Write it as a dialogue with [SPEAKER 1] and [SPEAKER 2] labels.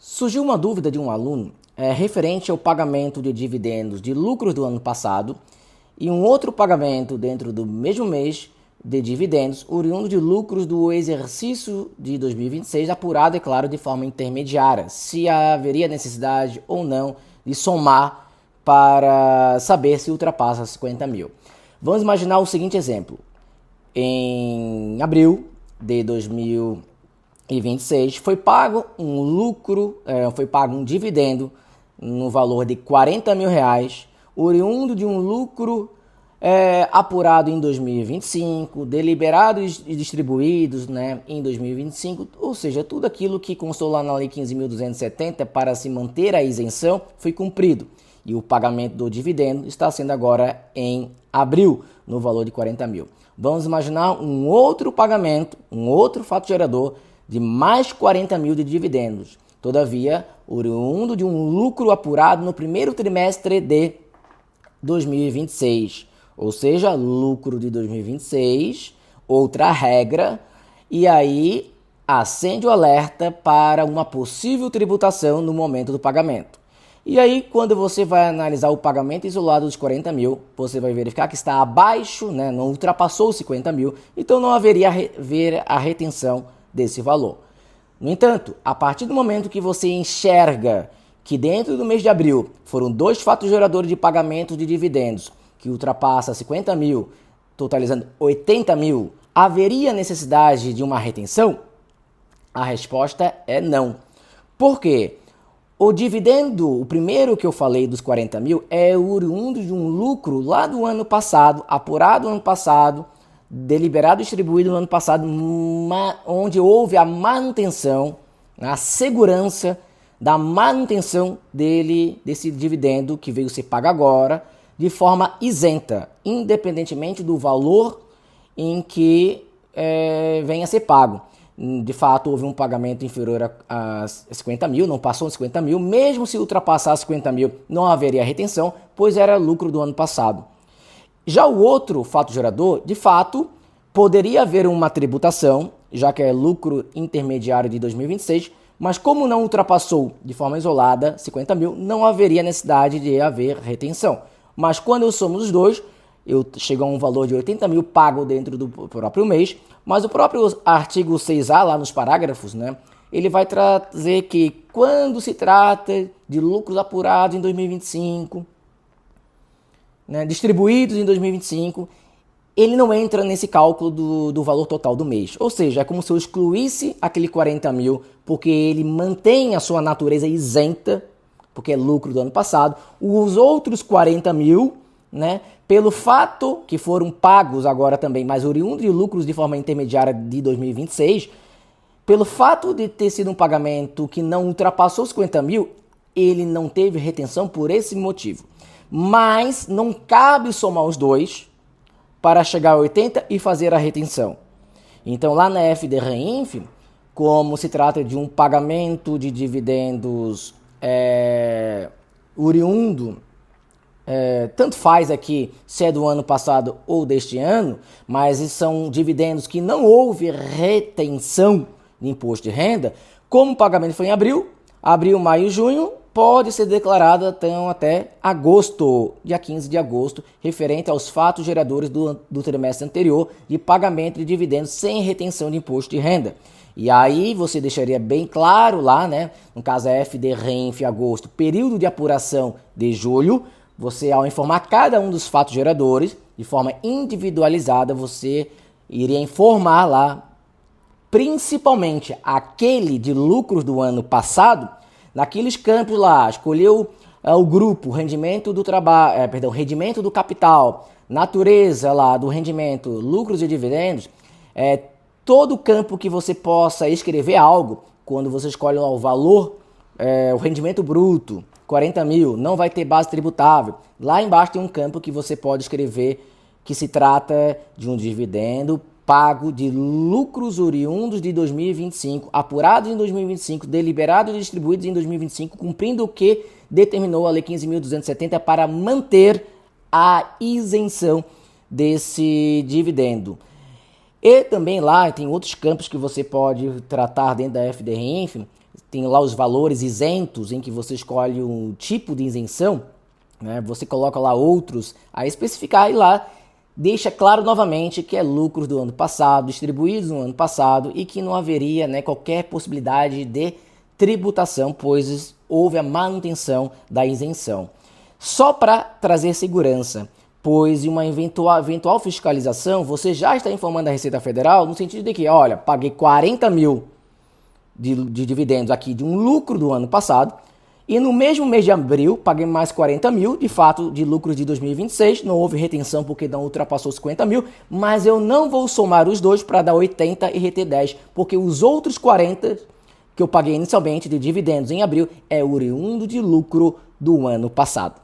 [SPEAKER 1] Surgiu uma dúvida de um aluno referente ao pagamento de dividendos de lucros do ano passado e um outro pagamento dentro do mesmo mês de dividendos oriundo de lucros do exercício de 2026, apurado, é claro, de forma intermediária, se haveria necessidade ou não de somar para saber se ultrapassa 50 mil. Vamos imaginar o seguinte exemplo. Em abril de 2026 foi pago um lucro, foi pago um dividendo no valor de 40 mil reais, oriundo de um lucro apurado em 2025, deliberados e distribuídos em 2025, ou seja, tudo aquilo que constou lá na Lei 15.270 para se manter a isenção foi cumprido. E o pagamento do dividendo está sendo agora em abril, no valor de 40 mil. Vamos imaginar um outro pagamento, um outro fato gerador de mais 40 mil de dividendos. Todavia, oriundo de um lucro apurado no primeiro trimestre de 2026. Ou seja, lucro de 2026, outra regra, e aí acende o alerta para uma possível tributação no momento do pagamento. E aí, quando você vai analisar o pagamento isolado dos 40 mil, você vai verificar que está abaixo, não ultrapassou os 50 mil, então não haveria a retenção desse valor. No entanto, a partir do momento que você enxerga que dentro do mês de abril foram dois fatos geradores de pagamento de dividendos, que ultrapassa 50 mil, totalizando 80 mil, haveria necessidade de uma retenção? A resposta é não. Por quê? O dividendo, o primeiro que eu falei dos 40 mil, é oriundo de um lucro lá do ano passado, apurado no ano passado, deliberado e distribuído no ano passado, onde houve a manutenção, a segurança da manutenção desse dividendo que veio ser pago agora, de forma isenta, independentemente do valor em que venha a ser pago. De fato, houve um pagamento inferior a 50 mil, não passou de 50 mil, mesmo se ultrapassar 50 mil, não haveria retenção, pois era lucro do ano passado. Já o outro fato gerador, de fato, poderia haver uma tributação, já que é lucro intermediário de 2026, mas como não ultrapassou de forma isolada 50 mil, não haveria necessidade de haver retenção. Mas quando eu somo os dois, eu chego a um valor de 80 mil pago dentro do próprio mês, mas o próprio artigo 6A, lá nos parágrafos, ele vai trazer que quando se trata de lucros apurados em 2025, distribuídos em 2025, ele não entra nesse cálculo do valor total do mês. Ou seja, é como se eu excluísse aquele 40 mil, porque ele mantém a sua natureza isenta, porque é lucro do ano passado. Os outros 40 mil, pelo fato que foram pagos agora também, mas oriundos de lucros de forma intermediária de 2026, pelo fato de ter sido um pagamento que não ultrapassou os 50 mil, ele não teve retenção por esse motivo. Mas não cabe somar os dois para chegar a 80 e fazer a retenção. Então, lá na FDREINF, como se trata de um pagamento de dividendos oriundo, tanto faz aqui se é do ano passado ou deste ano, mas são dividendos que não houve retenção de imposto de renda, como o pagamento foi em abril, maio e junho, pode ser declarado até agosto, dia 15 de agosto, referente aos fatos geradores do trimestre anterior de pagamento de dividendos sem retenção de imposto de renda. E aí você deixaria bem claro lá, no caso a FDREINF agosto, período de apuração de julho, você ao informar cada um dos fatos geradores, de forma individualizada, você iria informar lá, principalmente aquele de lucros do ano passado, naqueles campos lá, escolheu o grupo, rendimento do trabalho, rendimento do capital, natureza lá do rendimento, lucros e dividendos, todo campo que você possa escrever algo, quando você escolhe lá o valor, o rendimento bruto, 40 mil, não vai ter base tributável. Lá embaixo tem um campo que você pode escrever que se trata de um dividendo pago de lucros oriundos de 2025, apurados em 2025, deliberados e distribuídos em 2025, cumprindo o que determinou a Lei 15.270 para manter a isenção desse dividendo. E também lá tem outros campos que você pode tratar dentro da FDREINF, tem lá os valores isentos em que você escolhe um tipo de isenção, né? Você coloca lá outros a especificar e lá deixa claro novamente que é lucros do ano passado, distribuídos no ano passado e que não haveria, né, qualquer possibilidade de tributação, pois houve a manutenção da isenção. Só para trazer segurança, pois em uma eventual fiscalização, você já está informando a Receita Federal no sentido de que, olha, paguei 40 mil de dividendos aqui de um lucro do ano passado, e no mesmo mês de abril paguei mais 40 mil, de fato, de lucros de 2026, não houve retenção porque não ultrapassou 50 mil, mas eu não vou somar os dois para dar 80 e reter 10, porque os outros 40 que eu paguei inicialmente de dividendos em abril é oriundo de lucro do ano passado.